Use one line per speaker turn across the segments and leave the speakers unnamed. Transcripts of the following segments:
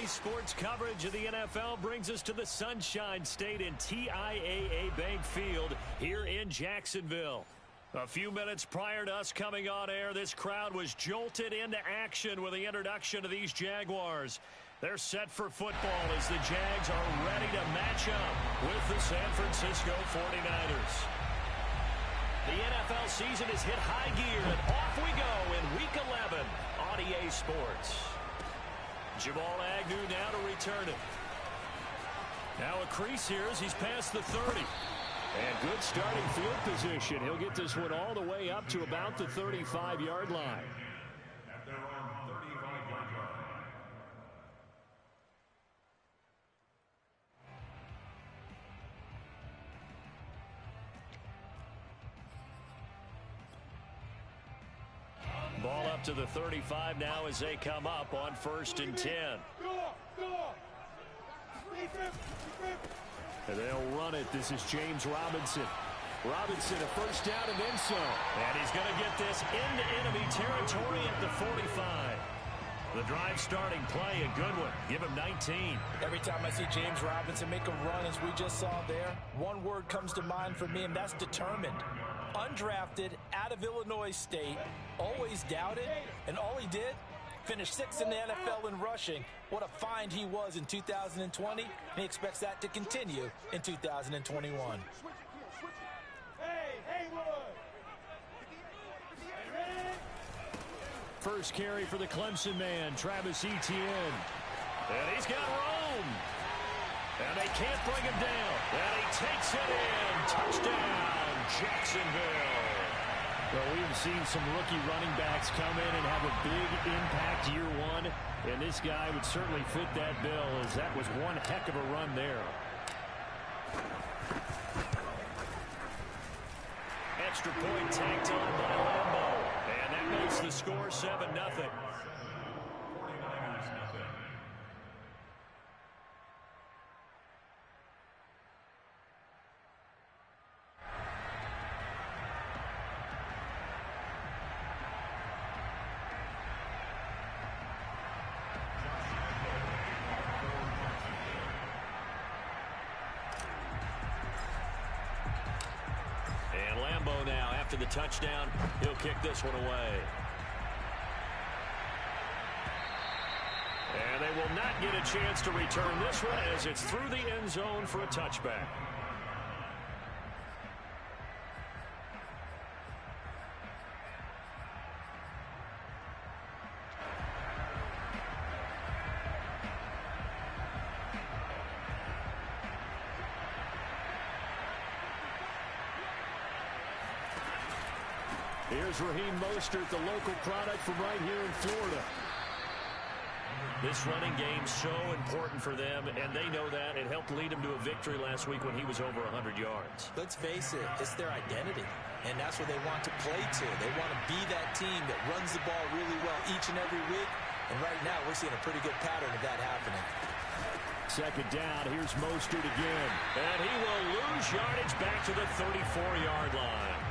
Sports coverage of the NFL brings us to the Sunshine State in TIAA Bank Field here in Jacksonville. A few minutes prior to us coming on air, this crowd was jolted into action with the introduction of these Jaguars. They're set for football as the Jags are ready to match up with the San Francisco 49ers. The NFL season has hit high gear, and off we go in Week 11 on EA Sports. Jamal Agnew now to return it. Now a crease here as he's past the 30. And good starting field position. He'll get this one all the way up to about the 35-yard line. Ball up to the 35 now as they come up on 1st and 10. And they'll run it. This is James Robinson. Robinson, a first down and then some. And he's going to get this into enemy territory at the 45. The drive starting play, a good one. Give him 19.
Every time I see James Robinson make a run, as we just saw there, one word comes to mind for me, and that's determined. Undrafted, out of Illinois State, always doubted, and all he did, finished 6th in the NFL in rushing. What a find he was in 2020, and he expects that to continue in 2021.
First carry for the Clemson man, Travis Etienne. And he's got room. And they can't bring him down. And he takes it in. Touchdown, Jacksonville. Well, we've seen some rookie running backs come in and have a big impact year one. And this guy would certainly fit that bill, as that was one heck of a run there. Extra point tacked on by Lambo. And that makes the score 7-0. And Lambo now, after the touchdown, he'll kick this one away. And they will not get a chance to return this one as it's through the end zone for a touchback. Here's Raheem Mostert, the local product from right here in Florida. This running game so important for them, and they know that. It helped lead them to a victory last week when he was over 100 yards.
Let's face it, it's their identity, and that's what they want to play to. They want to be that team that runs the ball really well each and every week, and right now we're seeing a pretty good pattern of that happening.
Second down, here's Mostert again. And he will lose yardage back to the 34-yard line.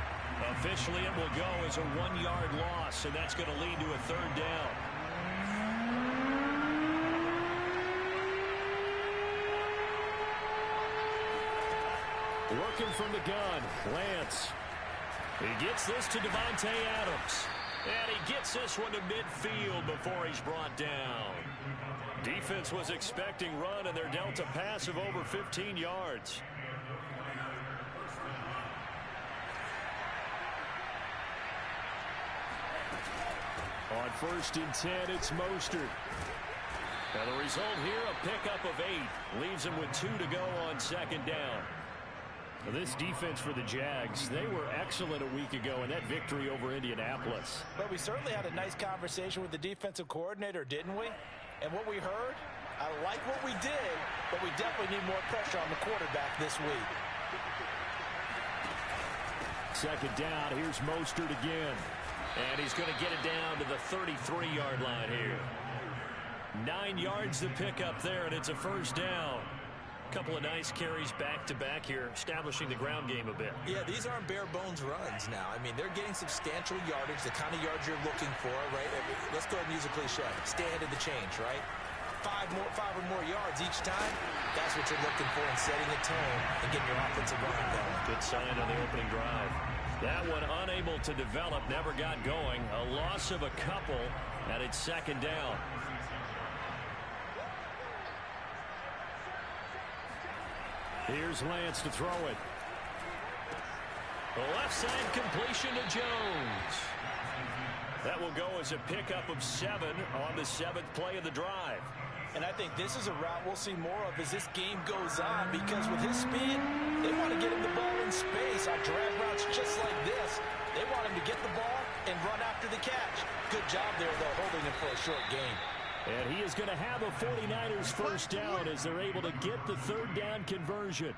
Officially, it will go as a 1-yard loss, and that's going to lead to a 3rd down. Working from the gun, Lance. He gets this to Devontae Adams. And he gets this one to midfield before he's brought down. Defense was expecting run, and they're dealt a pass of over 15 yards. On 1st and 10, it's Mostert. And the result here, a pickup of 8. Leaves him with 2 to go on 2nd down. Now, this defense for the Jags, they were excellent a week ago in that victory over Indianapolis.
But we certainly had a nice conversation with the defensive coordinator, didn't we? And what we heard, I like what we did, but we definitely need more pressure on the quarterback this week.
2nd down, here's Mostert again. And he's going to get it down to the 33-yard line here. 9 yards to pick up there, and it's a 1st down. A couple of nice carries back-to-back here, establishing the ground game a bit.
Yeah, these aren't bare-bones runs now. I mean, they're getting substantial yardage, the kind of yards you're looking for, right? Let's go ahead and use a cliche. Stay ahead of the change, right? five or more yards each time, that's what you're looking for in setting a tone and getting your offensive line going.
Good sign on the opening drive. That one unable to develop, never got going. A loss of a couple, and it's second down. Here's Lance to throw it. The left side completion to Jones. That will go as a pickup of 7 on the 7th play of the drive.
And I think this is a route we'll see more of as this game goes on, because with his speed, they want to get him the ball in space on drag routes just like this. They want him to get the ball and run after the catch. Good job there, though, holding him for a short gain.
And he is going to have a 49ers first down as they're able to get the third down conversion.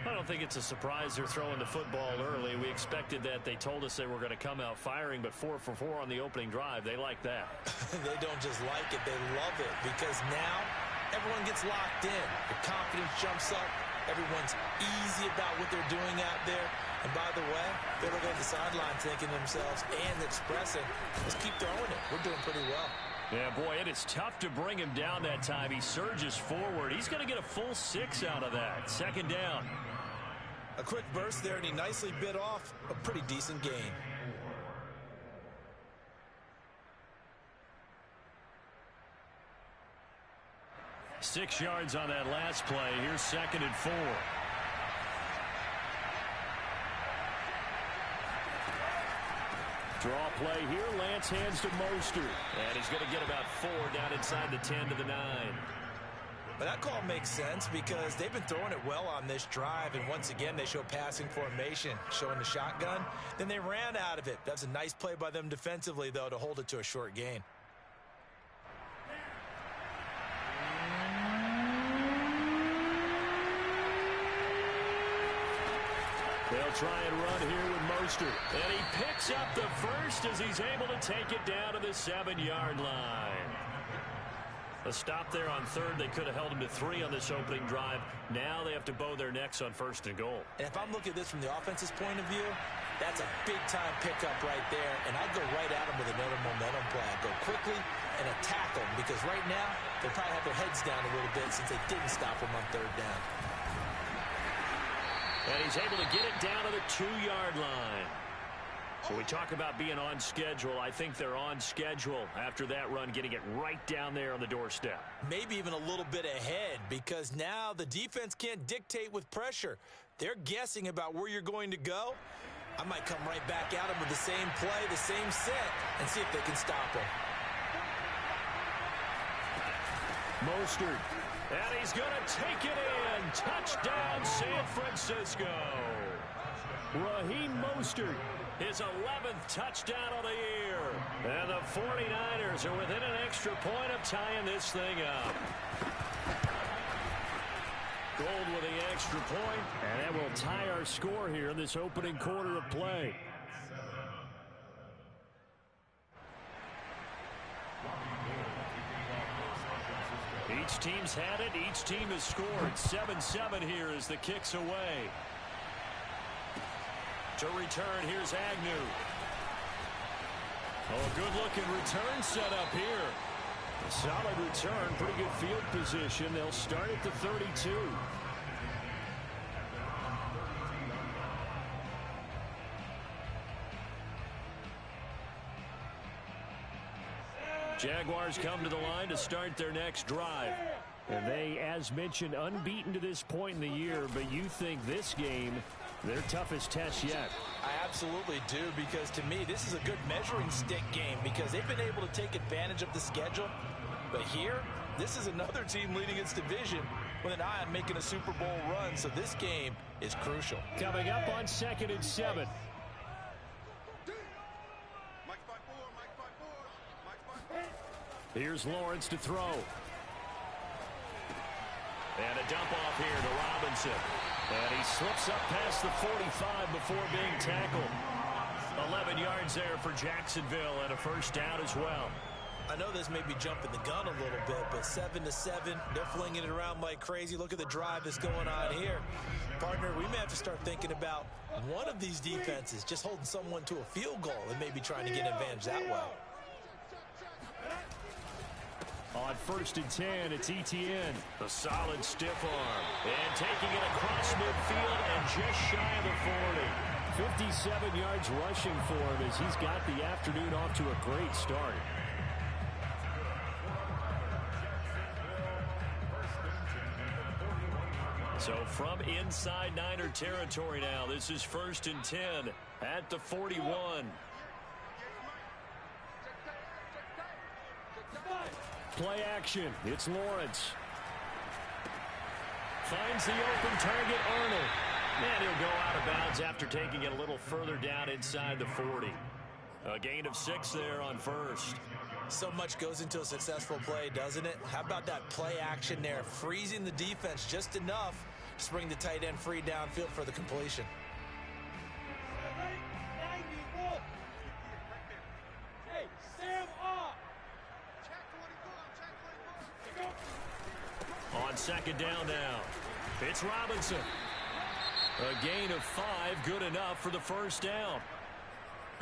I don't think it's a surprise they're throwing the football early. We expected that. They told us they were going to come out firing, but 4 for 4 on the opening drive. They like that.
They don't just like it, they love it, because now everyone gets locked in. The confidence jumps up. Everyone's easy about what they're doing out there. And by the way, they're looking at the sideline thinking to themselves and expressing, let's keep throwing it. We're doing pretty well.
Yeah, boy, it is tough to bring him down that time. He surges forward. He's going to get a full 6 out of that. Second down.
A quick burst there, and he nicely bit off a pretty decent gain.
Six yards on that last play. Here's second and 4. Draw play here. Lance hands to Mostert. And he's going to get about 4 down inside the 10 to the 9.
But that call makes sense because they've been throwing it well on this drive, and once again they show passing formation, showing the shotgun. Then they ran out of it. That's a nice play by them defensively, though, to hold it to a short gain.
They'll try and run here with Mostert. And he picks up the first as he's able to take it down to the 7-yard line. A stop there on third. They could have held him to 3 on this opening drive. Now they have to bow their necks on first and goal.
And if I'm looking at this from the offense's point of view, that's a big-time pickup right there. And I'd go right at him with another momentum play. I'd go quickly and attack them, because right now they probably have their heads down a little bit since they didn't stop him on third down.
And he's able to get it down to the 2-yard line. So we talk about being on schedule. I think they're on schedule after that run, getting it right down there on the doorstep.
Maybe even a little bit ahead, because now the defense can't dictate with pressure. They're guessing about where you're going to go. I might come right back at them with the same play, the same set, and see if they can stop them.
Mostert. And he's going to take it in. Touchdown, San Francisco. Raheem Mostert, his 11th touchdown of the year. And the 49ers are within an extra point of tying this thing up. Gold with the extra point, and that will tie our score here in this opening quarter of play. Each team's had it. Each team has scored. 7-7 here as the kick's away. To return, here's Agnew. Oh, a good-looking return set up here. A solid return, pretty good field position. They'll start at the 32. Jaguars come to the line to start their next drive. And they, as mentioned, unbeaten to this point in the year, but you think this game, their toughest test yet.
I absolutely do, because to me, this is a good measuring stick game, because they've been able to take advantage of the schedule. But here, this is another team leading its division with an eye on making a Super Bowl run, so this game is crucial.
Coming up on 2nd and 7. Here's Lawrence to throw. And a dump off here to Robinson. And he slips up past the 45 before being tackled. 11 yards there for Jacksonville and a first down as well.
I know this may be jumping the gun a little bit, but 7-7, they're flinging it around like crazy. Look at the drive that's going on here. Partner, we may have to start thinking about one of these defenses just holding someone to a field goal and maybe trying to get an advantage that way.
On 1st and 10, it's Etienne. A solid stiff arm. And taking it across midfield and just shy of the 40. 57 yards rushing for him as he's got the afternoon off to a great start. So from inside Niner territory now, this is 1st and 10 at the 41. Play action. It's Lawrence. Finds the open target, Arnold. And he'll go out of bounds after taking it a little further down inside the 40. A gain of 6 there on 1st.
So much goes into a successful play, doesn't it? How about that play action there? Freezing the defense just enough to bring the tight end free downfield for the completion.
On 2nd down now, it's Robinson. A gain of 5, good enough for the 1st down.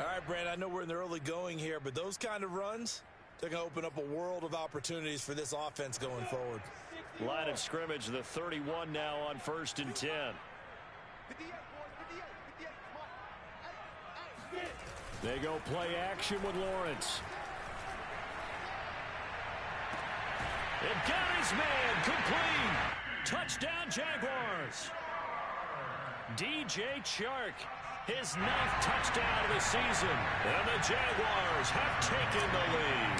All right, Brand, I know we're in the early going here, but those kind of runs, they're going to open up a world of opportunities for this offense going forward.
Line of scrimmage, the 31 now on 1st and 10. They go play action with Lawrence. It got his man complete. Touchdown Jaguars. DJ Chark, his 9th touchdown of the season. And the Jaguars have taken the lead.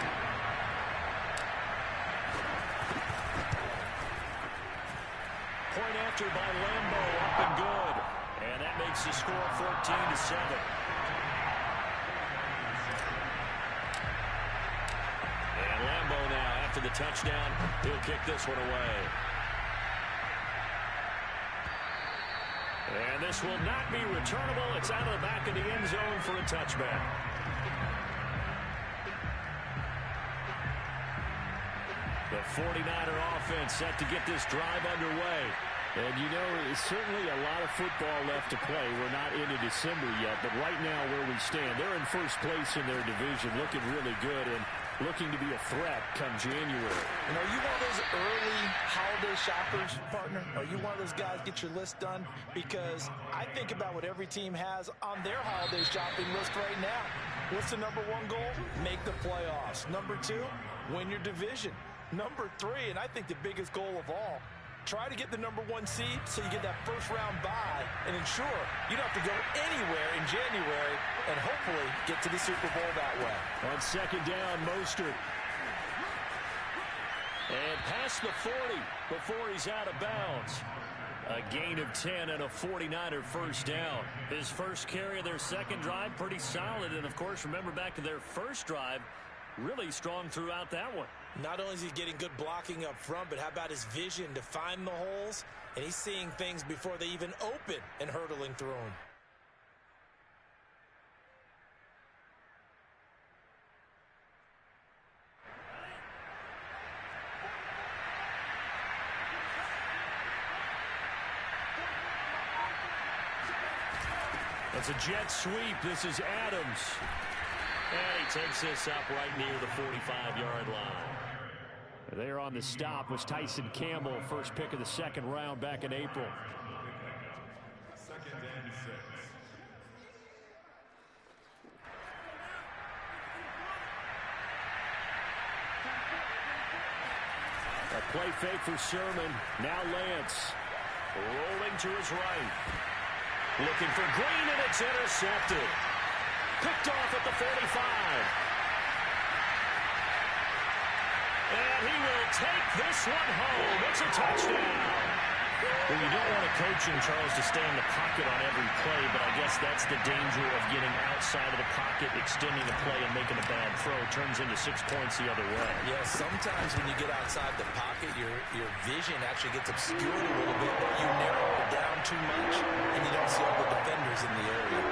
Point after by Lambo, up and good. And that makes the score 14-7. And Lambo now, after the touchdown, he'll kick this one away. And this will not be returnable. It's out of the back of the end zone for a touchback. The 49er offense set to get this drive underway.
And, you know, it's certainly a lot of football left to play. We're not into December yet, but right now where we stand, they're in first place in their division, looking really good and looking to be a threat come January.
You know, are you one of those early holiday shoppers, partner? Are you one of those guys get your list done? Because I think about what every team has on their holiday shopping list right now. What's the number 1 goal? Make the playoffs. Number 2, win your division. Number 3, and I think the biggest goal of all, try to get the number 1 seed so you get that first-round bye and ensure you don't have to go anywhere in January and hopefully get to the Super Bowl that way.
On 2nd down, Mostert. And past the 40 before he's out of bounds. A gain of 10 and a 49er first down. His first carry of their second drive, pretty solid. And, of course, remember back to their first drive, really strong throughout that one.
Not only is he getting good blocking up front, but how about his vision to find the holes? And he's seeing things before they even open and hurdling through them.
It's a jet sweep. This is Adams. And he takes this up right near the 45-yard line.
There on the stop was Tyson Campbell, first pick of the 2nd round back in April.
2nd and 6.
A play fake for Sherman. Now Lance.
Rolling to his right. Looking for Green, and it's intercepted. Picked off at the 45. And he will take this one home. It's a touchdown.
Well, you don't want a coaching Charles to stay in the pocket on every play, but I guess that's the danger of getting outside of the pocket, extending the play, and making a bad throw. Turns into 6 points the other way. Yeah, sometimes when you get outside the pocket, your vision actually gets obscured a little bit, but you narrow it down too much, and you don't see all the defenders in the area.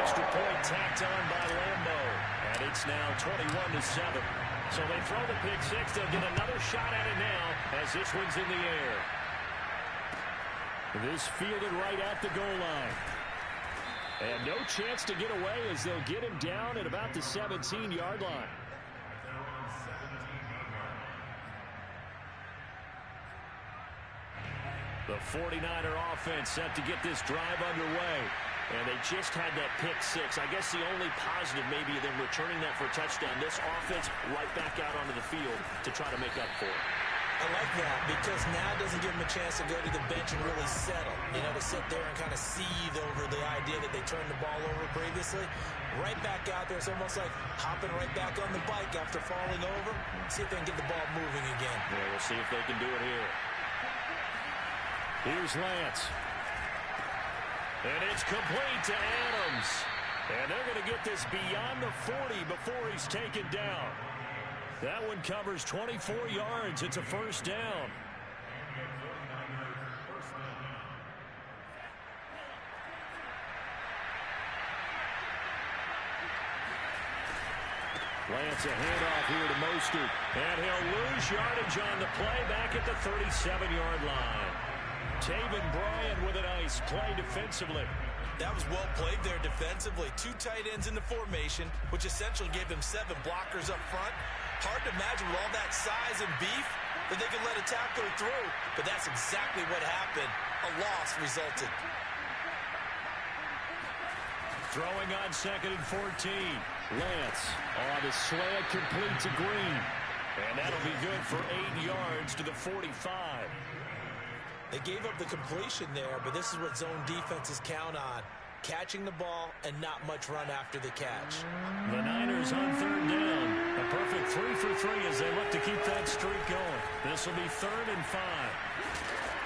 Extra point tacked on by Lambo, and it's now 21-7. So they throw the pick six. They'll get another shot at it now as this one's in the air.
This fielded right at the goal line. And no chance to get away as they'll get him down at about the 17-yard line.
The 49er offense set to get this drive underway. And they just had that pick six. I guess the only positive maybe them returning that for a touchdown. This offense right back out onto the field to try to make up for it.
I like that because now it doesn't give them a chance to go to the bench and really settle. You know, to sit there and kind of seethe over the idea that they turned the ball over previously. Right back out there. It's almost like hopping right back on the bike after falling over. See if they can get the ball moving again.
Yeah, we'll see if they can do it here. Here's Lance. And it's complete to Adams. And they're going to get this beyond the 40 before he's taken down. That one covers 24 yards. It's a first down. Lance, a handoff here to Mostert. And he'll lose yardage on the play back at the 37-yard line. Taven Bryan with a nice play defensively.
That was well played there defensively. Two tight ends in the formation, which essentially gave them 7 blockers up front. Hard to imagine with all that size and beef that they could let a tackler through. But that's exactly what happened. A loss resulted.
Throwing on 2nd and 14.
Lance on the slant, complete to Green.
And that'll be good for 8 yards to the 45.
They gave up the completion there, but this is what zone defenses count on. Catching the ball and not much run after the catch.
The Niners on 3rd down. A perfect 3 for 3 as they look to keep that streak going. This will be 3rd and 5.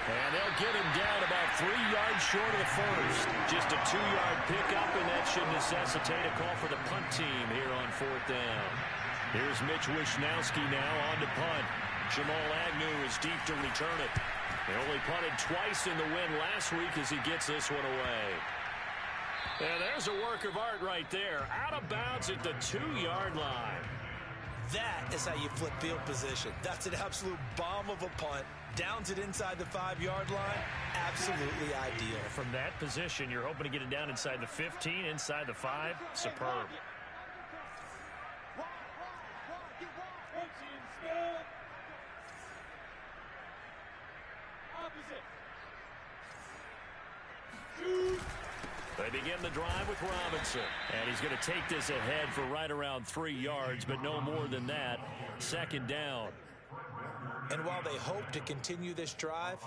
And they'll get him down about 3 yards short of the first. Just a 2-yard pickup, and that should necessitate a call for the punt team here on 4th down. Here's Mitch Wishnowski now on to punt. Jamal Agnew is deep to return it. He only punted twice in the win last week as he gets this one away. And there's a work of art right there. Out of bounds at the 2-yard line.
That is how you flip field position. That's an absolute bomb of a punt. Downs it inside the 5-yard line. Absolutely ideal.
From that position, you're hoping to get it down inside the 15, inside the 5. Superb. They begin the drive with Robinson. And he's going to take this ahead for right around 3 yards, but no more than that. 2nd down.
And while they hope to continue this drive,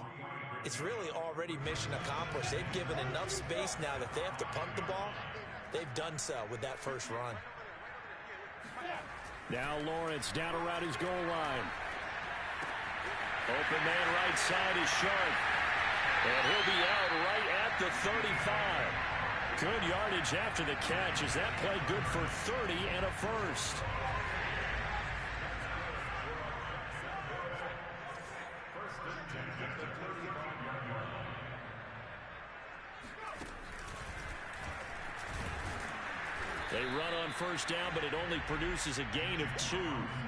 it's really already mission accomplished. They've given enough space now that they have to punt the ball. They've done so with that first run.
Now Lawrence down around his goal line.
Open man right side is Sharp. And he'll be out right at the 35. Good yardage after the catch as that play good for 30 and a first. They run on first down, but it only produces a gain of 2.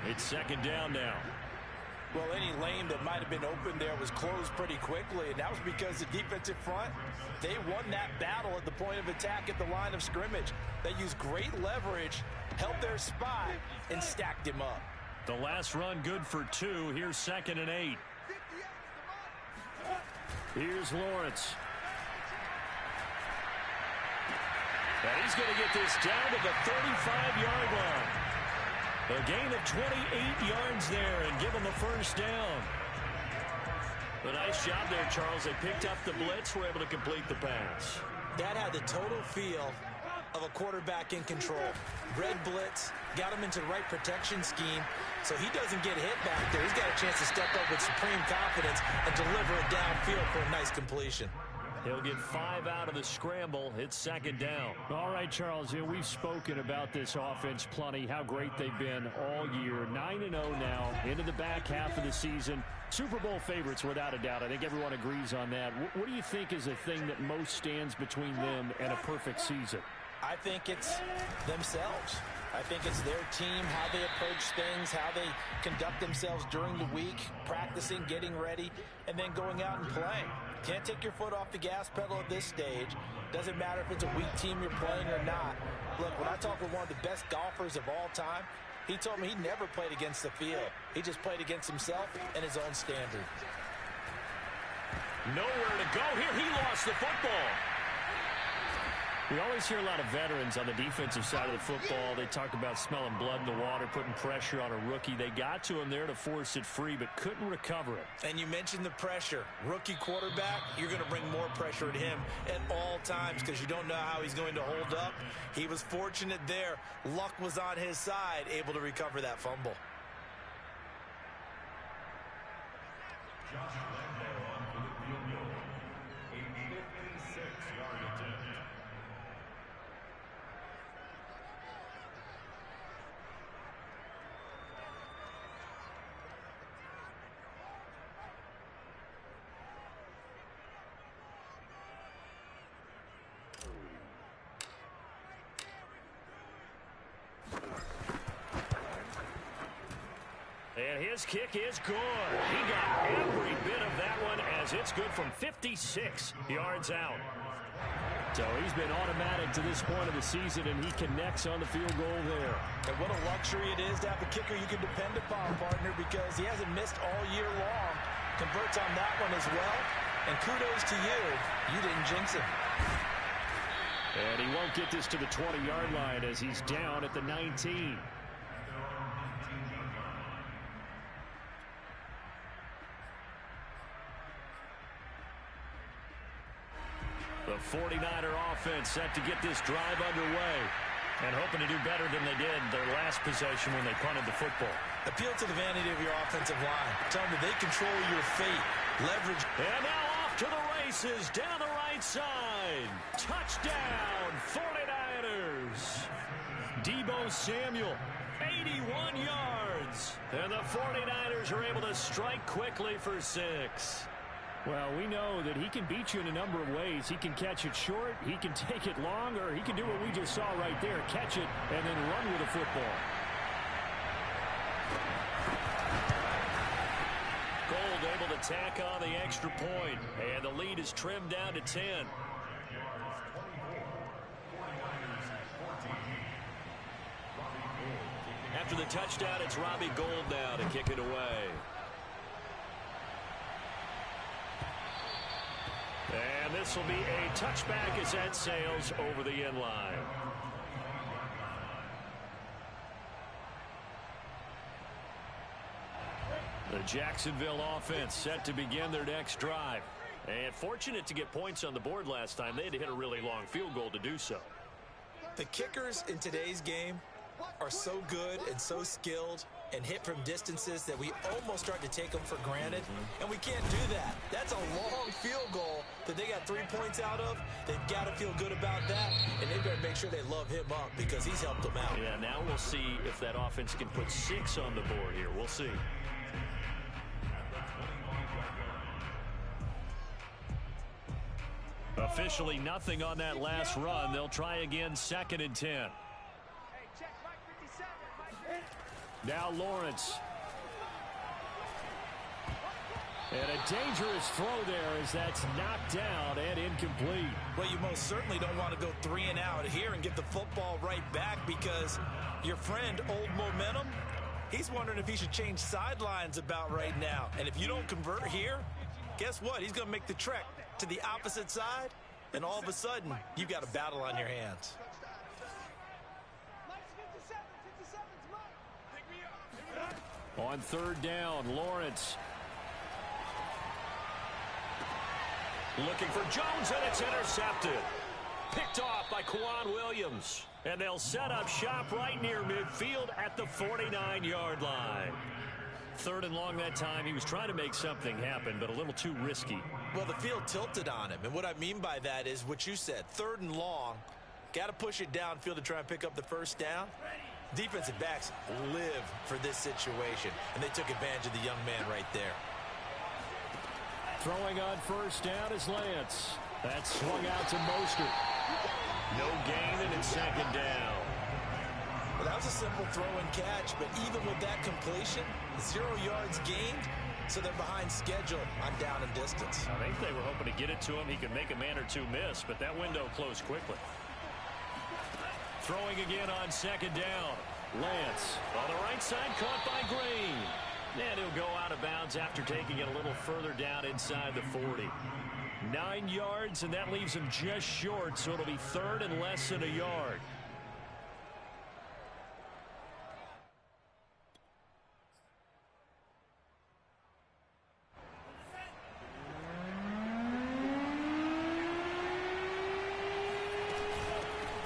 It's 2nd down now.
Well, any lane that might have been open there was closed pretty quickly, and that was because the defensive front, they won that battle at the point of attack at the line of scrimmage. They used great leverage, held their spot, and stacked him up.
The last run good for 2. Here's 2nd and 8.
Here's Lawrence.
And he's going to get this down to the 35-yard line. A gain of 28 yards there and give him a first down. A nice job there, Charles. They picked up the blitz, were able to complete the pass.
That had the total feel of a quarterback in control. Red blitz, got him into the right protection scheme, so he doesn't get hit back there. He's got a chance to step up with supreme confidence and deliver it downfield for a nice completion.
He'll get 5 out of the scramble. It's 2nd down.
All right, Charles, we've spoken about this offense plenty, how great they've been all year. 9-0 now, into the back half of the season. Super Bowl favorites, without a doubt. I think everyone agrees on that. What do you think is the thing that most stands between them and a perfect season?
I think it's themselves. I think it's their team, how they approach things, how they conduct themselves during the week, practicing, getting ready, and then going out and playing. Can't take your foot off the gas pedal at this stage. Doesn't matter if it's a weak team you're playing or not. Look, when I talk with one of the best golfers of all time, he told me he never played against the field. He just played against himself and his own standard.
Nowhere to go here. He lost the football. We always hear a lot of veterans on the defensive side of the football. They talk about smelling blood in the water, putting pressure on a rookie. They got to him there to force it free, but couldn't recover it.
And you mentioned the pressure. Rookie quarterback, you're going to bring more pressure at him at all times because you don't know how he's going to hold up. He was fortunate there. Luck was on his side, able to recover that fumble.
And his kick is good. He got every bit of that one as it's good from 56 yards out.
So he's been automatic to this point of the season, and he connects on the field goal there.
And what a luxury it is to have a kicker you can depend upon, partner, because he hasn't missed all year long. Converts on that one as well. And kudos to you. You didn't jinx him.
And he won't get this to the 20-yard line as he's down at the 19.
The 49er offense set to get this drive underway and hoping to do better than they did their last possession when they punted the football.
Appeal to the vanity of your offensive line. Tell them that they control your fate. Leverage.
And now off to the races down the right side. Touchdown, 49ers. Deebo Samuel, 81 yards. And the 49ers are able to strike quickly for 6.
Well, we know that he can beat you in a number of ways. He can catch it short, he can take it long, or he can do what we just saw right there, catch it and then run with the football.
Gold able to tack on the extra point, and the lead is trimmed down to 10. After the touchdown, it's Robbie Gould now to kick it away. And this will be a touchback as that sails over the end line. The Jacksonville offense set to begin their next drive. And fortunate to get points on the board last time. They had to hit a really long field goal to do so.
The kickers in today's game are so good and so skilled and hit from distances that we almost start to take them for granted, and we can't do that. That's a long field goal that they got 3 points out of. They've got to feel good about that, and they better make sure they love him up because he's helped them out.
Yeah, now we'll see if that offense can put 6 on the board here. We'll see. Officially nothing on that last run. They'll try again, 2nd and 10. Now Lawrence. And a dangerous throw there as that's knocked down and incomplete.
Well, you most certainly don't want to go 3 and out here and get the football right back because your friend, Old Momentum, he's wondering if he should change sidelines about right now. And if you don't convert here, guess what? He's going to make the trek to the opposite side, and all of a sudden, you've got a battle on your hands.
On 3rd down, Lawrence.
Looking for Jones, and it's intercepted. Picked off by Quan Williams. And they'll set up shop right near midfield at the 49-yard line. 3rd and long that time. He was trying to make something happen, but a little too risky.
Well, the field tilted on him, and what I mean by that is what you said. 3rd and long, got to push it downfield to try and pick up the first down. Defensive backs live for this situation, and they took advantage of the young man right there.
Throwing on 1st down is Lance. That's swung out to Mostert.
No gain, and it's 2nd down.
Well, that was a simple throw and catch, but even with that completion, 0 yards gained, so they're behind schedule on down and distance.
I think they were hoping to get it to him. He could make a man or two miss, but that window closed quickly. Throwing again on 2nd down.
Lance.
On the right side, caught by Green. And he'll go out of bounds after taking it a little further down inside the 40. 9 yards, and that leaves him just short, so it'll be third and less than a yard.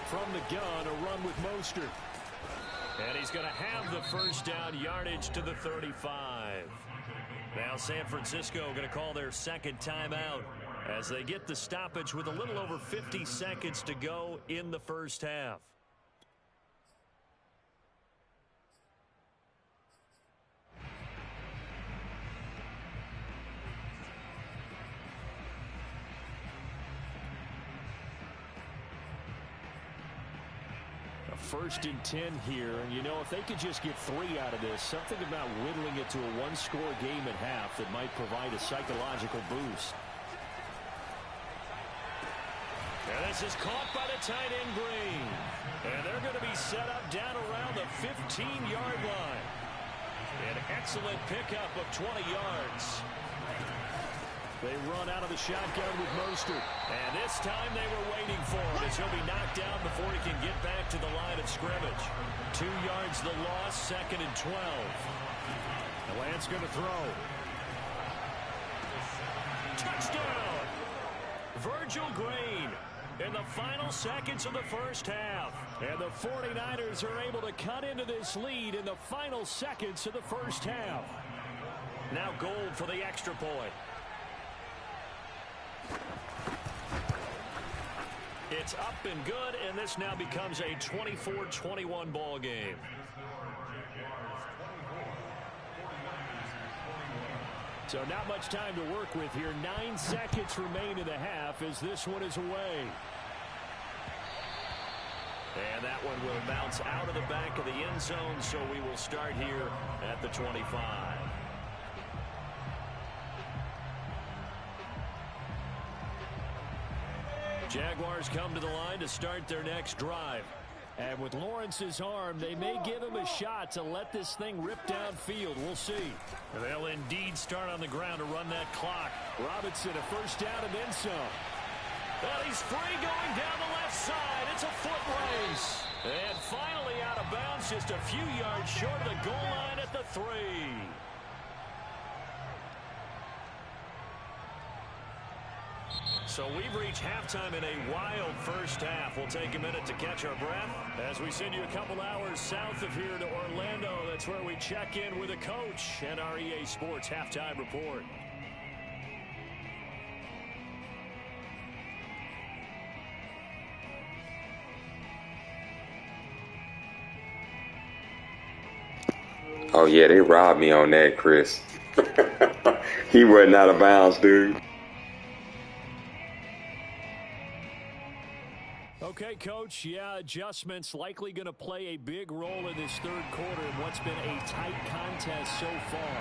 From the gun, a run with Mostert. And he's going to have the first down, yardage to the 35. Now San Francisco going to call their second timeout as they get the stoppage with a little over 50 seconds to go in the first half. First and 10 here, and you know, if they could just get 3 out of this, something about whittling it to a one-score game at half that might provide a psychological boost. And this is caught by the tight end Green. And they're going to be set up down around the 15-yard line. An excellent pickup of 20 yards. They run out of the shotgun with Mostert. And this time they were waiting for him as he'll be knocked down before he can get back to the line of scrimmage. 2 yards the loss, second and 12. And Lance going to throw. Touchdown! Virgil Green in the final seconds of the first half. And the 49ers are able to cut into this lead in the final seconds of the first half. Now Gold for the extra point. It's up and good, and this now becomes a 24-21 ball game. So not much time to work with here. 9 seconds remain in the half as this one is away. And that one will bounce out of the back of the end zone, so we will start here at the 25. Jaguars come to the line to start their next drive. And with Lawrence's arm, they may give him a shot to let this thing rip downfield. We'll see. They'll indeed start on the ground to run that clock. Robinson, a first down and then some. Well, he's free going down the left side. It's a foot race. And finally out of bounds, just a few yards short of the goal line at the 3. So we've reached halftime in a wild first half. We'll take a minute to catch our breath as we send you a couple hours south of here to Orlando. That's where we check in with a coach and our EA Sports halftime report.
Oh, yeah, they robbed me on that, Chris. He wasn't out of bounds, dude.
Okay, Coach, yeah, adjustments likely going to play a big role in this third quarter in what's been a tight contest so far.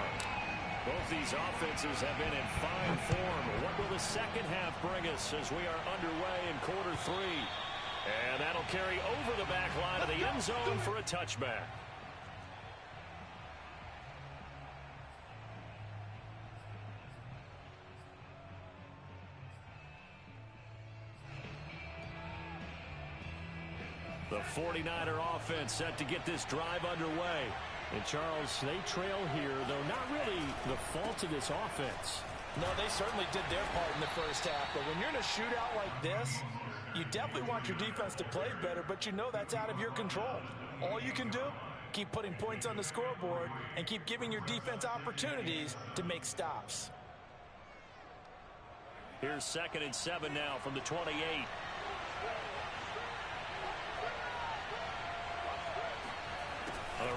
Both these offenses have been in fine form. What will the second half bring us as we are underway in quarter 3? And that'll carry over the back line of the end zone for a touchback. The 49er offense set to get this drive underway. And, Charles, they trail here, though not really the fault of this offense.
No, they certainly did their part in the first half. But when you're in a shootout like this, you definitely want your defense to play better, but you know that's out of your control. All you can do, keep putting points on the scoreboard and keep giving your defense opportunities to make stops.
Here's 2nd and 7 now from the 28.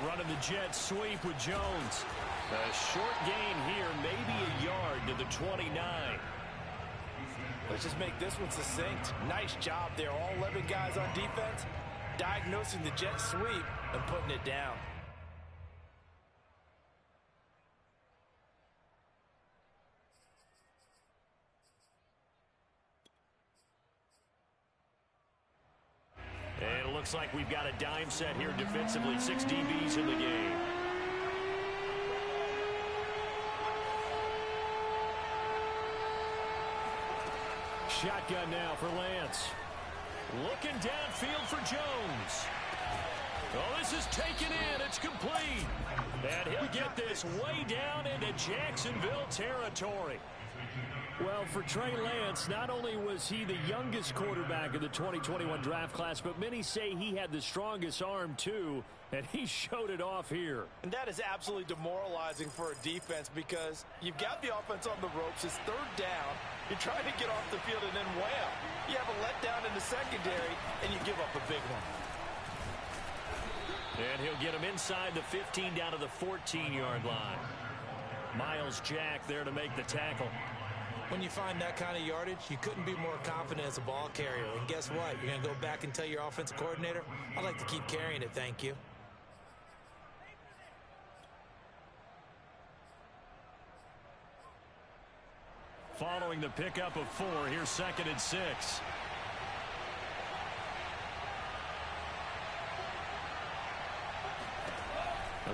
Running the jet sweep with Jones. A short gain here, maybe a yard to the 29.
Let's just make this one succinct. Nice job there. All 11 guys on defense diagnosing the jet sweep and putting it down.
And it looks like we've got a dime set here defensively. 6 DBs in the game. Shotgun now for Lance. Looking downfield for Jones. Oh, this is taken in. It's complete. And he'll get this way down into Jacksonville territory. Well, for Trey Lance, not only was he the youngest quarterback in the 2021 draft class, but many say he had the strongest arm, too, and he showed it off here.
And that is absolutely demoralizing for a defense because you've got the offense on the ropes. It's third down. You're trying to get off the field, and then wham, you have a letdown in the secondary, and you give up a big one.
And he'll get him inside the 15 down to the 14-yard line. Miles Jack there to make the tackle.
When you find that kind of yardage, you couldn't be more confident as a ball carrier. And guess what? You're going to go back and tell your offensive coordinator, I'd like to keep carrying it, thank you.
Following the pickup of 4, here's 2nd and 6.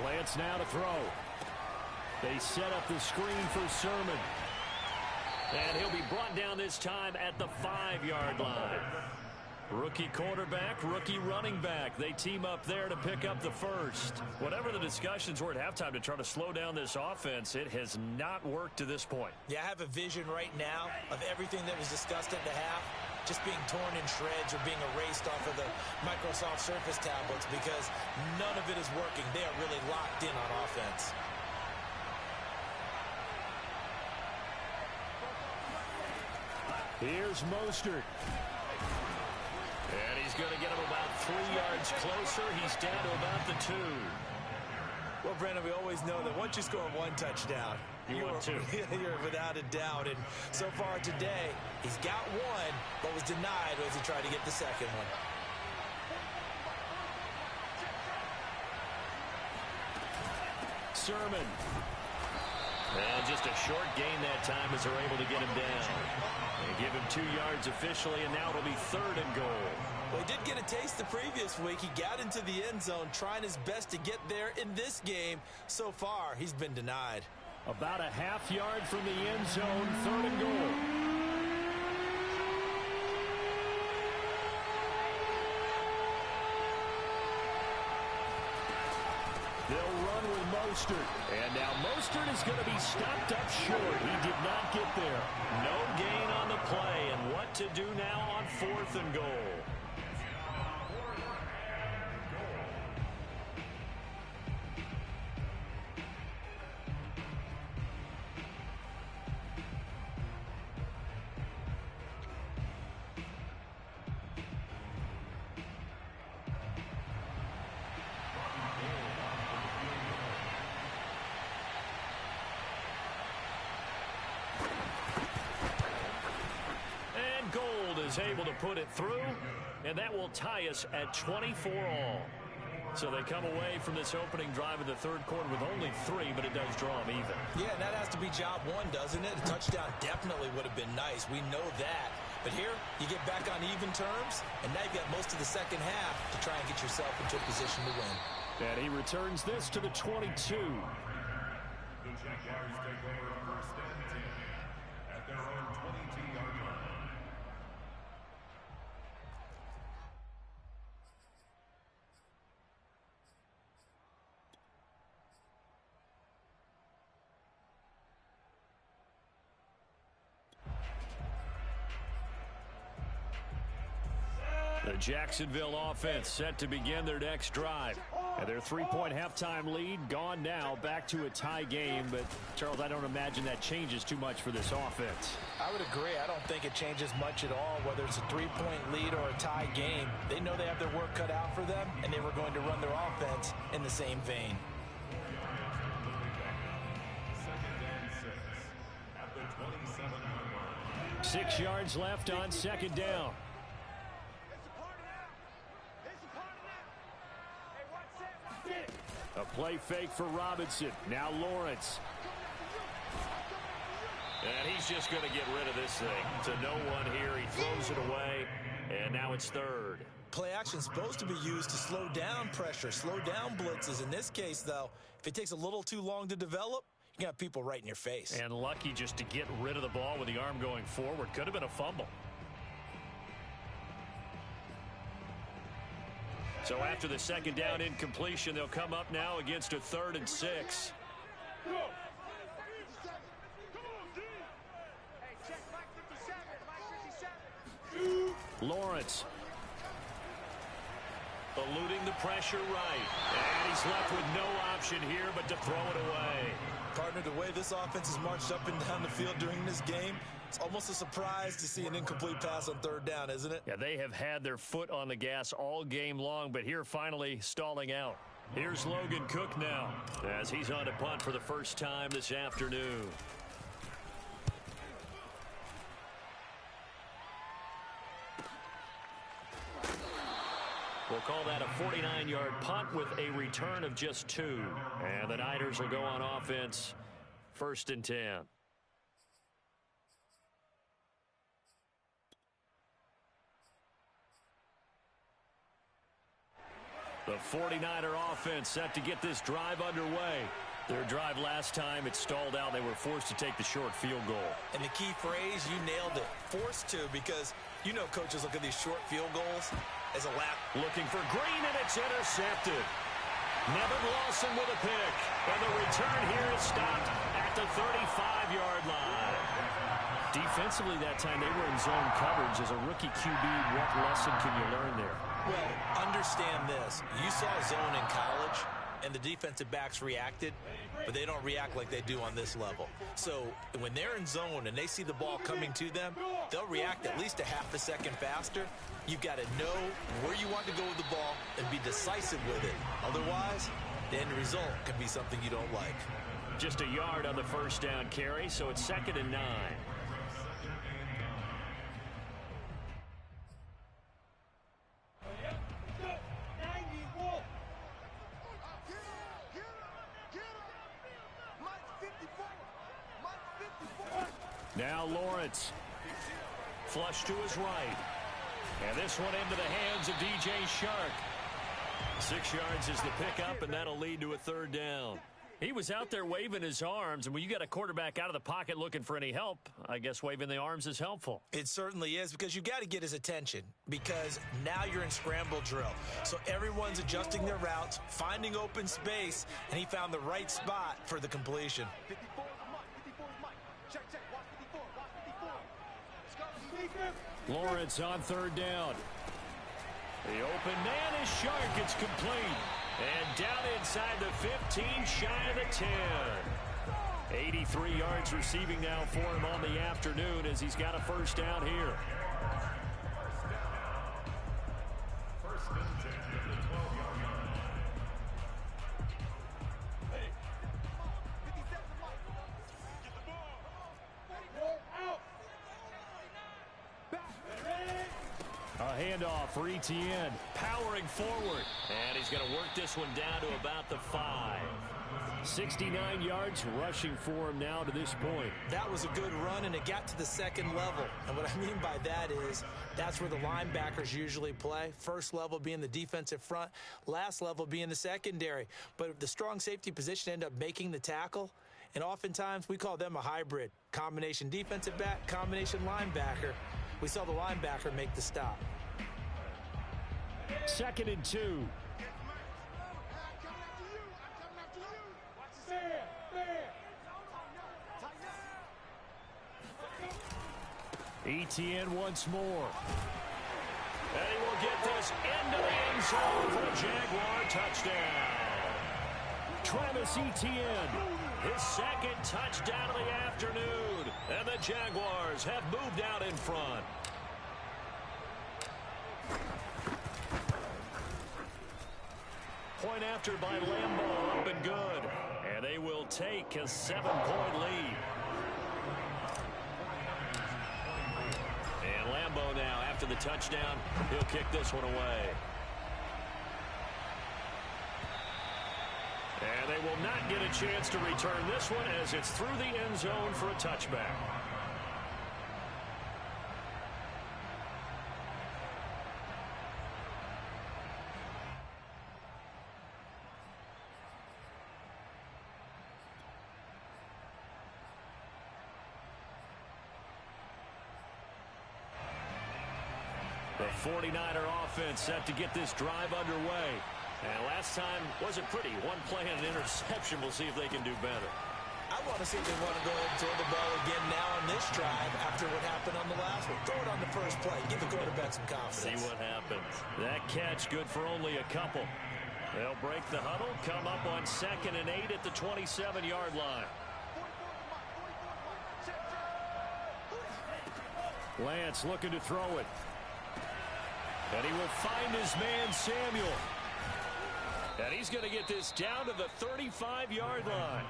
Lance now to throw. They set up the screen for Sermon. And he'll be brought down this time at the 5-yard line. Rookie quarterback, rookie running back. They team up there to pick up the first. Whatever the discussions were at halftime to try to slow down this offense, it has not worked to this point.
Yeah, I have a vision right now of everything that was discussed at the half just being torn in shreds or being erased off of the Microsoft Surface tablets because none of it is working. They are really locked in on offense.
Here's Mostert. And he's going to get him about 3 yards closer. He's down to about the 2.
Well, Brandon, we always know that once you score 1 touchdown,
you want 2.
You're without a doubt. And so far today, he's got 1, but was denied as he tried to get the second one.
Sermon. And just a short gain that time as they're able to get him down. They give him 2 yards officially, and now it'll be 3rd and goal.
Well, he did get a taste the previous week. He got into the end zone, trying his best to get there in this game. So far, he's been denied.
About a half yard from the end zone, 3rd and goal. They'll run with Mostert. And now Mostert is going to be stopped up short. He did not get there. No gain on the play. And what to do now on 4th and goal? Able to put it through, and that will tie us at 24 all. So they come away from this opening drive in the 3rd quarter with only 3, but it does draw them even.
Yeah, and that has to be job 1, doesn't it? A touchdown definitely would have been nice. We know that. But here, you get back on even terms, and now you've got most of the second half to try and get yourself into a position to win.
And he returns this to the 22.
The Jaguars take over on 1st and 10 at their own 22-yard line.
The Jacksonville offense set to begin their next drive. And their 3-point halftime lead gone now, back to a tie game. But, Charles, I don't imagine that changes too much for this offense.
I would agree. I don't think it changes much at all, whether it's a 3-point lead or a tie game. They know they have their work cut out for them, and they were going to run their offense in the same vein.
6 yards left on 2nd down. A play fake for Robinson. Now Lawrence. And he's just going to get rid of this thing. To no one here. He throws it away. And now it's 3rd.
Play action is supposed to be used to slow down pressure, slow down blitzes. In this case, though, if it takes a little too long to develop, you can have people right in your face.
And lucky just to get rid of the ball with the arm going forward. Could have been a fumble. So after the second down incompletion, they'll come up now against a 3rd and 6. Lawrence eluding the pressure right. And he's left with no option here but to throw it away.
Partner, the way this offense has marched up and down the field during this game, it's almost a surprise to see an incomplete pass on 3rd down, isn't it?
Yeah, they have had their foot on the gas all game long, but here finally stalling out. Here's Logan Cook now as he's on to punt for the first time this afternoon. We'll call that a 49-yard punt with a return of just 2. And the Niners will go on offense, 1st and 10. The 49er offense set to get this drive underway. Their drive last time, it stalled out. They were forced to take the short field goal.
And the key phrase, you nailed it. Forced to, because you know coaches look at these short field goals as a lap.
Looking for Green, and it's intercepted. Nevin Lawson with a pick. And the return here is stopped at the 35-yard line. Defensively that time, they were in zone coverage. As a rookie QB, what lesson can you learn there?
Well, understand this. You saw zone in college, and the defensive backs reacted, but they don't react like they do on this level. So when they're in zone and they see the ball coming to them, they'll react at least a half a second faster. You've got to know where you want to go with the ball and be decisive with it. Otherwise, the end result can be something you don't like.
Just a yard on the first down carry, so it's 2nd and 9. Now Lawrence. Flush to his right. And this one into the hands of DJ Shark. 6 yards is the pickup, and that'll lead to a 3rd down. He was out there waving his arms, and when you got a quarterback out of the pocket looking for any help, I guess waving the arms is helpful.
It certainly is, because you've got to get his attention, because now you're in scramble drill. So everyone's adjusting their routes, finding open space, and he found the right spot for the completion.
Lawrence on 3rd down. The open man is Shark. It's complete. And down inside the 15, shy of the 10. 83 yards receiving now for him on the afternoon as he's got a 1st down here.
First and 10 at the 12-yard line.
A handoff for Etienne, powering forward. And he's going to work this one down to about the 5. 69 yards rushing for him now to this point.
That was a good run, and it got to the 2nd level. And what I mean by that is that's where the linebackers usually play. First level being the defensive front, last level being the secondary. But the strong safety position ended up making the tackle. And oftentimes we call them a hybrid. Combination defensive back, combination linebacker. We saw the linebacker make the stop.
2nd and 2. Etienne once more. And he will get this into the end zone for a Jaguar touchdown. Travis Etienne, his 2nd touchdown of the afternoon. And the Jaguars have moved out in front. Point after by Lambeau, up and good. And they will take a 7-point lead. And Lambeau now, after the touchdown, he'll kick this one away. And they will not get a chance to return this one as it's through the end zone for a touchback. The The 49er offense set to get this drive underway. And last time wasn't pretty. One play and an interception. We'll see if they can do better.
I want to see if they want to go ahead and throw the ball again now on this drive after what happened on the last one. Throw it on the first play. Give the quarterback some confidence.
See what happens. That catch good for only a couple. They'll break the huddle, come up on 2nd and 8 at the 27-yard line. Lance looking to throw it. And he will find his man, Samuel. And he's going to get this down to the 35-yard line.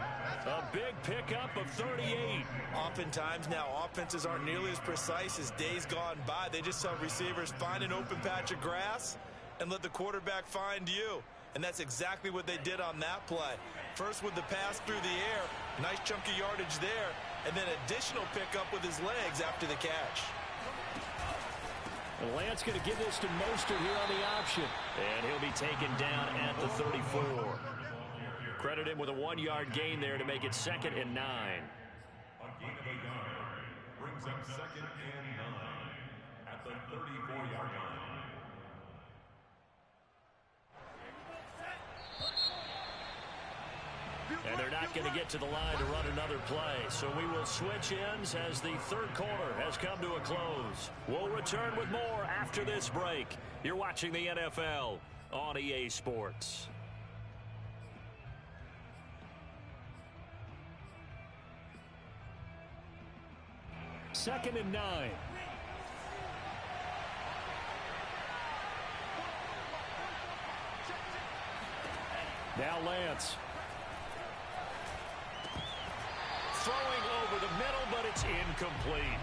A big pickup of 38.
Oftentimes now, offenses aren't nearly as precise as days gone by. They just saw receivers find an open patch of grass and let the quarterback find you. And that's exactly what they did on that play. First with the pass through the air, nice chunky yardage there, and then additional pickup with his legs after the catch.
And Lance going to give this to Mostert here on the option. And he'll be taken down at the 34. Credit him with a 1-yard gain there to make it 2nd and 9.
A gain of a yard brings up 2nd and 9 at the 34-yard line.
And they're not going to get to the line to run another play. So we will switch ends as the third quarter has come to a close. We'll return with more after this break. You're watching the NFL on EA Sports. Second and 9. Now Lance. Throwing over the middle, but it's incomplete.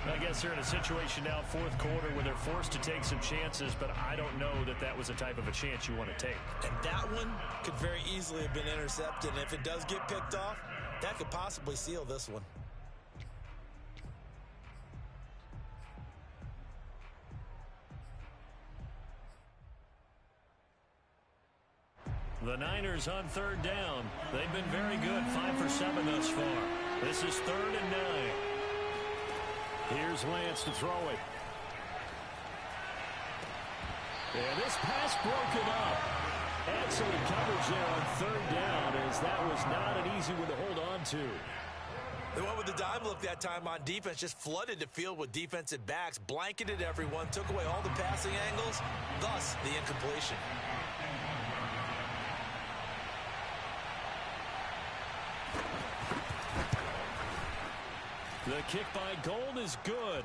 I guess they're in a situation now, fourth quarter, where they're forced to take some chances, but I don't know that that was the type of a chance you want to take.
And that one could very easily have been intercepted, and if it does get picked off, that could possibly seal this one.
The Niners on third down. They've been very good, 5 for 7 thus far. This is 3rd and 9. Here's Lance to throw it. And this pass broken up. Excellent coverage there on third down, as that was not an easy one to hold on to.
They went with the dime look that time on defense, just flooded the field with defensive backs, blanketed everyone, took away all the passing angles, thus the incompletion.
The kick by Gold is good.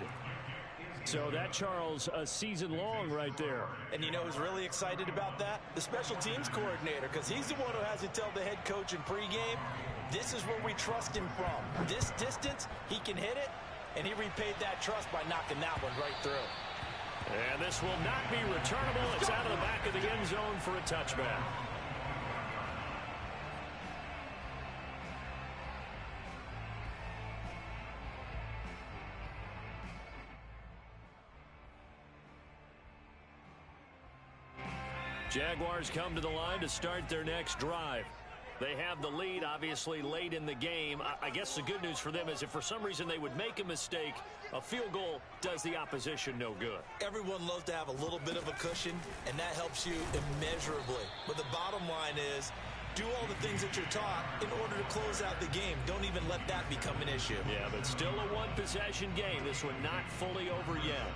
So that, Charles, a season long right there.
And you know who's really excited about that? The special teams coordinator, because he's the one who has to tell the head coach in pregame, this is where we trust him from. This distance, he can hit it, and he repaid that trust by knocking that one right through.
And this will not be returnable. It's out of the back of the end zone for a touchback. Jaguars come to the line to start their next drive. They have the lead, obviously, late in the game. I guess the good news for them is if for some reason they would make a mistake, a field goal does the opposition no good.
Everyone loves to have a little bit of a cushion, and that helps you immeasurably. But the bottom line is, do all the things that you're taught in order to close out the game. Don't even let that become an issue.
Yeah, but still a one-possession game. This one not fully over yet.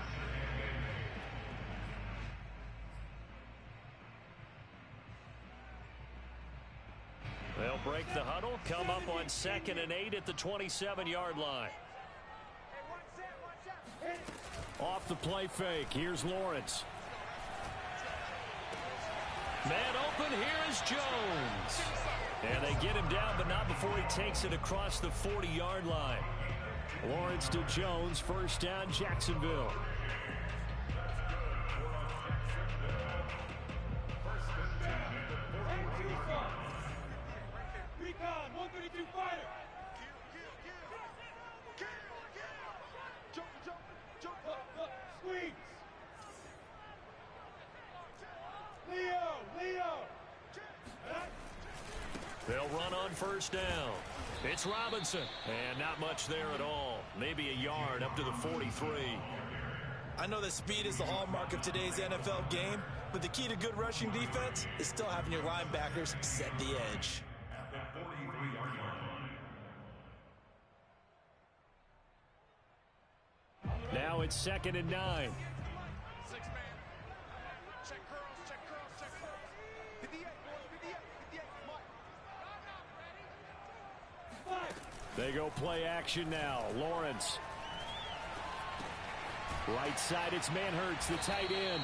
They'll break the huddle, come up on 2nd and 8 at the 27-yard line. Off the play fake, here's Lawrence. Man open, here's Jones. And they get him down, but not before he takes it across the 40-yard line. Lawrence to Jones, first down, Jacksonville. They'll run on first down. It's Robinson. And not much there at all. Maybe a yard up to the 43.
I know that speed is the hallmark of today's NFL game, but the key to good rushing defense is still having your linebackers set the edge.
At the 43-yard line.
Now it's 2nd and 9. They go play action now. Lawrence. Right side, it's Manhertz, the tight end.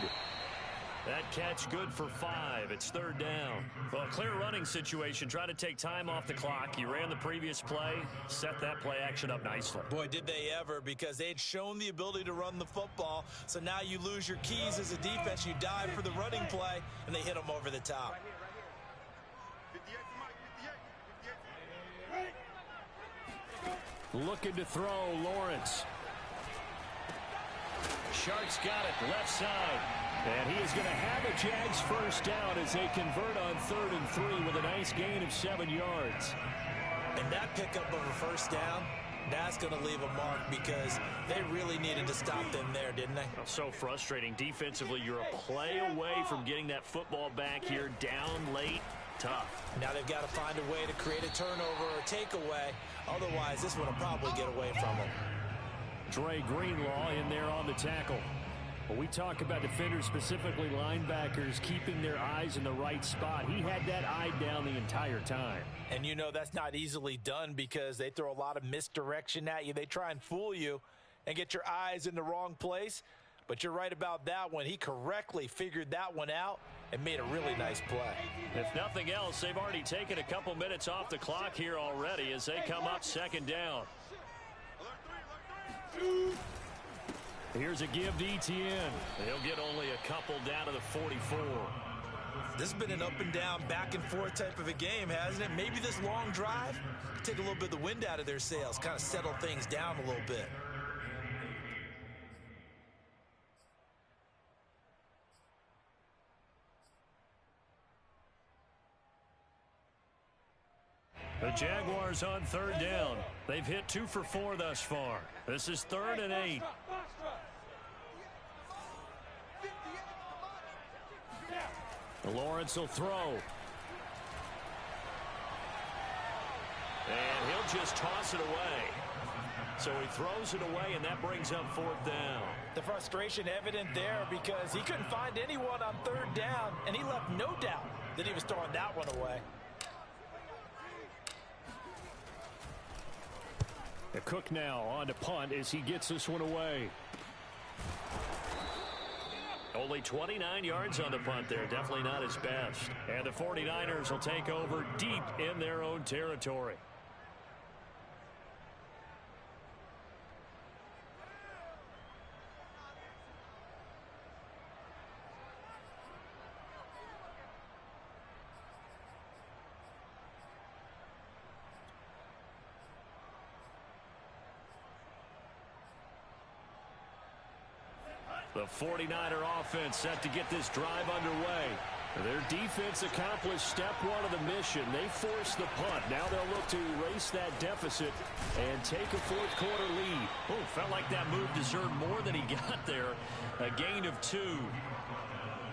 That catch good for 5. It's 3rd down. Well, clear running situation. Try to take time off the clock. You ran the previous play. Set that play action up nicely.
Boy, did they ever, because they'd shown the ability to run the football. So now you lose your keys as a defense. You dive for the running play, and they hit them over the top.
Looking to throw, Lawrence. Shark's got it, left side. And he is going to have a Jags first down as they convert on 3rd and 3 with a nice gain of 7 yards.
And that pickup of a first down, that's going to leave a mark because they really needed to stop them there, didn't they?
So frustrating. Defensively, you're a play away from getting that football back here down late. Tough.
Now they've got to find a way to create a turnover or a takeaway. Otherwise, this one will probably get away from them.
Dre Greenlaw in there on the tackle. When we talk about defenders, specifically linebackers, keeping their eyes in the right spot, he had that eye down the entire time.
And you know that's not easily done because they throw a lot of misdirection at you. They try and fool you and get your eyes in the wrong place. But you're right about that one. He correctly figured that one out and made a really nice play.
If nothing else, they've already taken a couple minutes off the clock here already as they come up 2nd down. Here's a give to Etienne. They'll get only a couple down to the 44.
This has been an up and down, back and forth type of a game, hasn't it? Maybe this long drive could take a little bit of the wind out of their sails, kind of settle things down a little bit.
The Jaguars on 3rd down. They've hit 2 for 4 thus far. This is 3rd and 8. Lawrence will throw. And he'll just toss it away. So he throws it away, and that brings up 4th down.
The frustration evident there because he couldn't find anyone on 3rd down, and he left no doubt that he was throwing that one away.
The Cook now on to punt as he gets this one away. Only 29 yards on the punt there. Definitely not his best. And the 49ers will take over deep in their own territory. The 49er offense set to get this drive underway. Their defense accomplished step 1 of the mission. They forced the punt. Now they'll look to erase that deficit and take a 4th quarter lead. Oh, felt like that move deserved more than he got there. A gain of 2.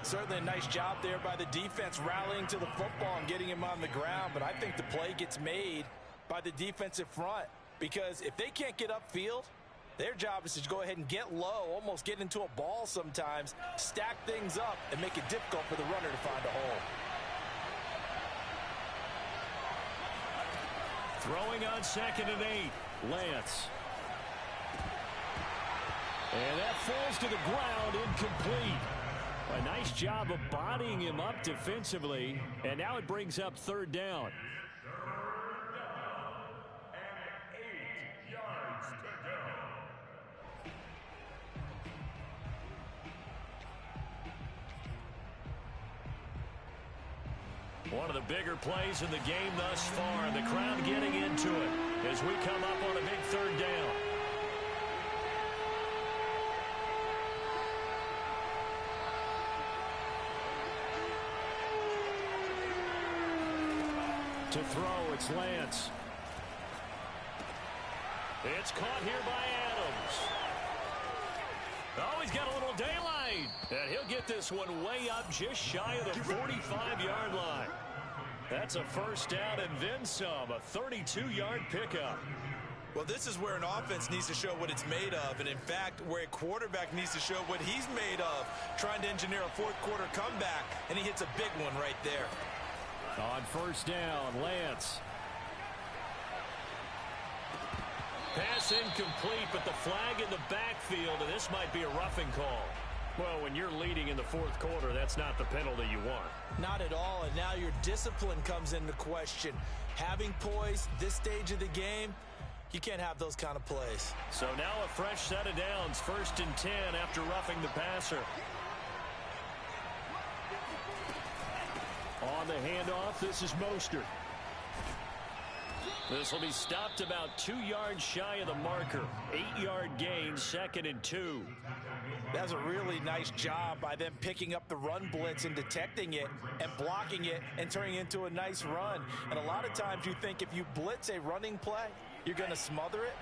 Certainly a nice job there by the defense rallying to the football and getting him on the ground. But I think the play gets made by the defensive front because if they can't get upfield, their job is to go ahead and get low, almost get into a ball sometimes, stack things up, and make it difficult for the runner to find a hole.
Throwing on 2nd and 8, Lance. And that falls to the ground, incomplete. A nice job of bodying him up defensively, and now it brings up 3rd down. One of the bigger plays in the game thus far, and the crowd getting into it as we come up on a big 3rd down. To throw, it's Lance. It's caught here by Adams. Oh, he's got a little daylight. And he'll get this one way up just shy of the 45-yard line. That's a first down and then some, a 32-yard pickup.
Well, this is where an offense needs to show what it's made of, and in fact, where a quarterback needs to show what he's made of, trying to engineer a fourth-quarter comeback, and he hits a big one right there.
On first down, Lance. Pass incomplete, but the flag in the backfield, and this might be a roughing call. Well, when you're leading in the fourth quarter, that's not the penalty you want.
Not at all, and now your discipline comes into question. Having poise this stage of the game, you can't have those kind of plays.
So now a fresh set of downs, 1st and 10 after roughing the passer. On the handoff, this is Mostert. This will be stopped about 2 yards shy of the marker. 8-yard gain, 2nd and 2.
That's a really nice job by them picking up the run blitz and detecting it and blocking it and turning it into a nice run. And a lot of times you think if you blitz a running play, you're going to smother it.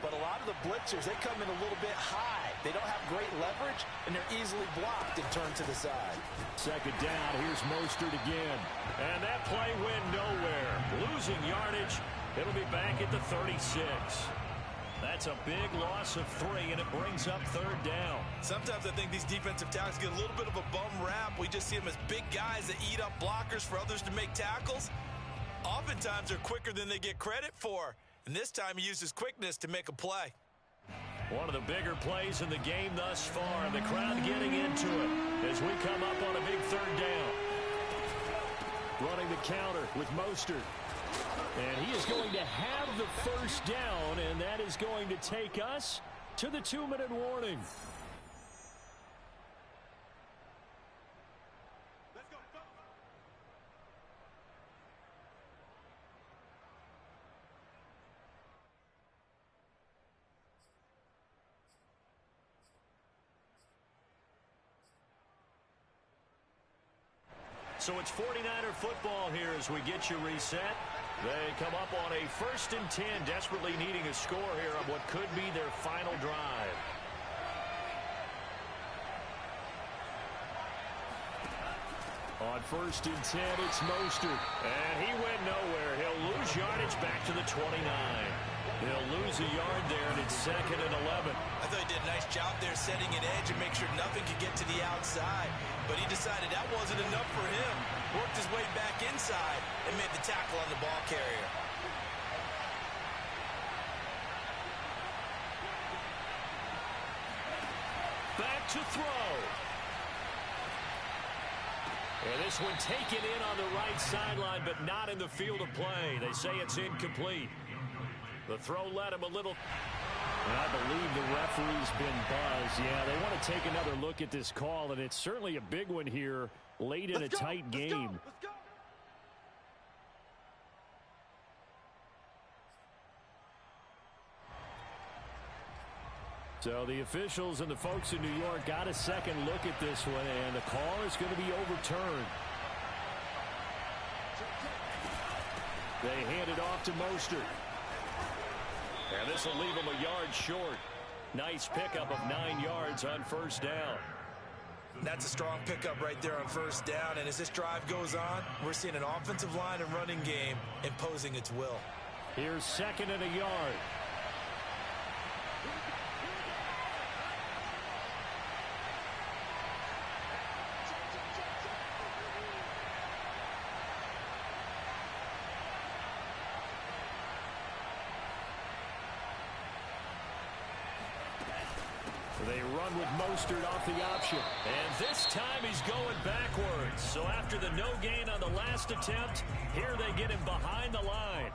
But a lot of the blitzers, they come in a little bit high. They don't have great leverage, and they're easily blocked and turned to the side.
2nd down, here's Mostert again. And that play went nowhere. Losing yardage. It'll be back at the 36. That's a big loss of 3, and it brings up 3rd down.
Sometimes I think these defensive tackles get a little bit of a bum rap. We just see them as big guys that eat up blockers for others to make tackles. Oftentimes they're quicker than they get credit for. And this time he uses quickness to make a play.
One of the bigger plays in the game thus far. The crowd getting into it as we come up on a big 3rd down. Running the counter with Mostert. And he is going to have the first down, and that is going to take us to the 2-minute warning. So it's 49er football here as we get you reset. They come up on a 1st and 10, desperately needing a score here on what could be their final drive. On 1st and 10, it's Mostert. And he went nowhere. He'll lose yardage back to the 29. He'll lose a yard there, and it's 2nd and 11.
I thought he did a nice job there setting an edge and make sure nothing could get to the outside. But he decided that wasn't enough for him. Worked his way back inside and made the tackle on the ball carrier.
Back to throw. And this one taken in on the right sideline, but not in the field of play. They say it's incomplete. The throw led him a little. And I believe the referee's been buzzed. Yeah, they want to take another look at this call, and it's certainly a big one here late in a tight game.
Let's go.
So the officials and the folks in New York got a second look at this one, and the call is going to be overturned. They hand it off to Mostert. And this will leave him a yard short. Nice pickup of 9 yards on 1st down.
That's a strong pickup right there on 1st down. And as this drive goes on, we're seeing an offensive line and running game imposing its will.
Here's 2nd and a yard. They run with Mostert off the option. And this time he's going backwards. So after the no gain on the last attempt, here they get him behind the line.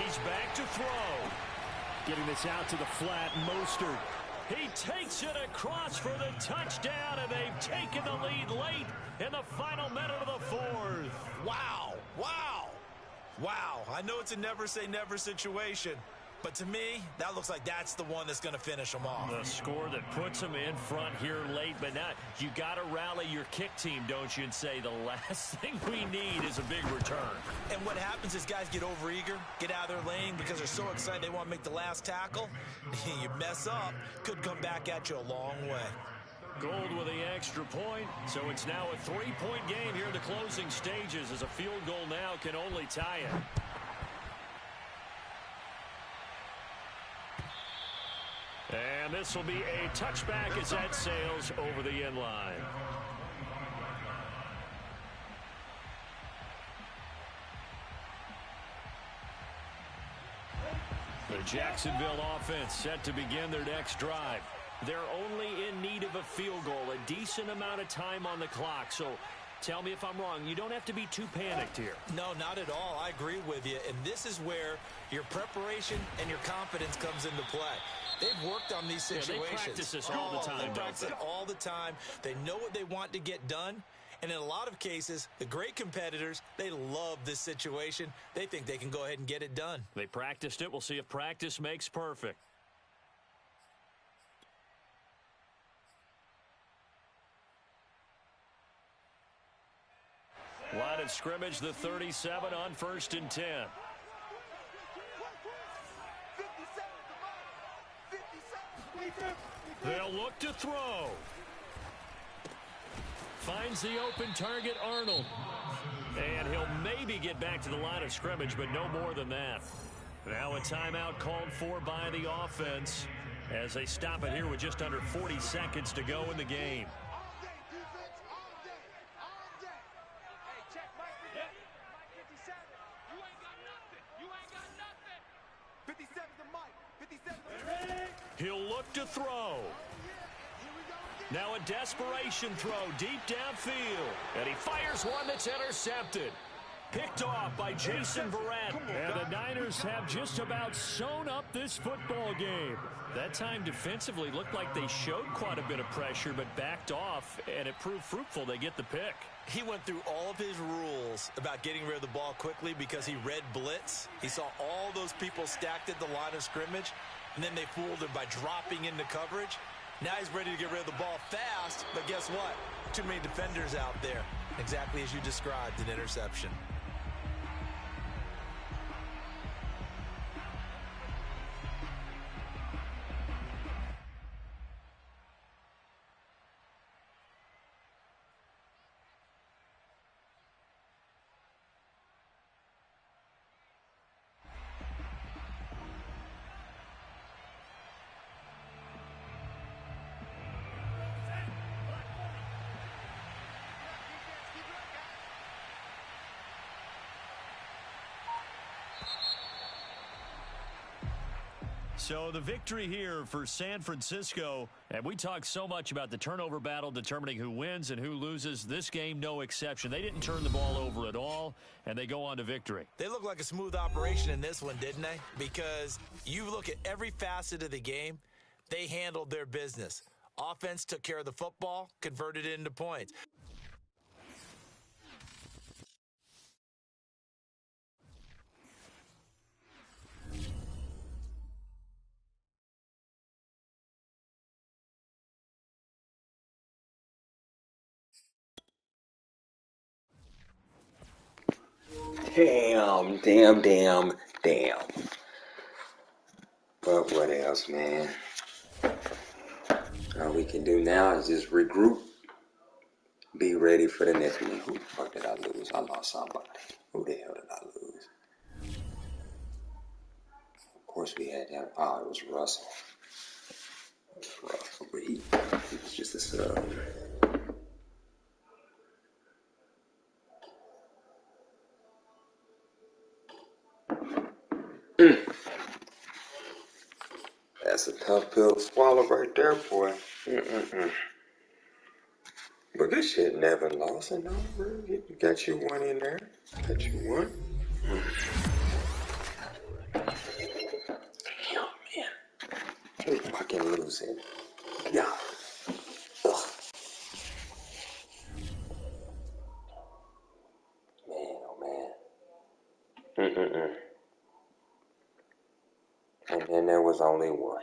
He's back to throw. Getting this out to the flat, Mostert. He takes it across for the touchdown, and they've taken the lead late in the final minute of the 4th.
Wow. Wow. Wow. I know it's a never say never situation, But to me, that looks like that's the one that's going to finish them off.
The score that puts them in front here late, but now you got to rally your kick team, don't you, and say the last thing we need is a big return.
And what happens is guys get overeager, get out of their lane because they're so excited they want to make the last tackle. You mess up, could come back at you a long way.
Gold with the extra point, so it's now a 3-point game here in the closing stages as a field goal now can only tie it. And this will be a touchback as that sails over the end line. The Jacksonville offense set to begin their next drive. They're only in need of a field goal, a decent amount of time on the clock. So tell me if I'm wrong. You don't have to be too panicked here.
No, not at all. I agree with you. And this is where your preparation and your confidence comes into play. They've worked on these situations.
Yeah, they practice this all the time.
They practice it all the time. They know what they want to get done. And in a lot of cases, the great competitors, they love this situation. They think they can go ahead and get it done.
They practiced it. We'll see if practice makes perfect. Line of scrimmage, the 37 on 1st and 10. They'll look to throw. Finds the open target, Arnold. And he'll maybe get back to the line of scrimmage, but no more than that. Now a timeout called for by the offense as they stop it here with just under 40 seconds to go in the game. He'll look to throw. Now a desperation throw deep downfield. And he fires one that's intercepted. Picked off by Jason Verrett. And the Niners have just about sewn up this football game. That time defensively looked like they showed quite a bit of pressure but backed off, and it proved fruitful. They get the pick.
He went through all of his rules about getting rid of the ball quickly because he read blitz. He saw all those people stacked at the line of scrimmage, and then they fooled him by dropping into coverage. Now he's ready to get rid of the ball fast, but guess what? Too many defenders out there. Exactly as you described, an interception.
So the victory here for San Francisco, and we talk so much about the turnover battle determining who wins and who loses. This game, no exception. They didn't turn the ball over at all, and they go on to victory.
They look like a smooth operation in this one, didn't they? Because you look at every facet of the game, they handled their business. Offense took care of the football, converted it into points.
Damn. But what else, man? All we can do now is just regroup. Be ready for the next one. Who the fuck did I lose? I lost somebody. Who the hell did I lose? Of course we had that. Oh, it was Russell. But he was just a sub. That's a tough pill to swallow right there, boy. But this shit never lost, and no, you got you one in there. Got you one. Damn, man. Who fucking losing? Yeah. Ugh. Man, oh man. was only one.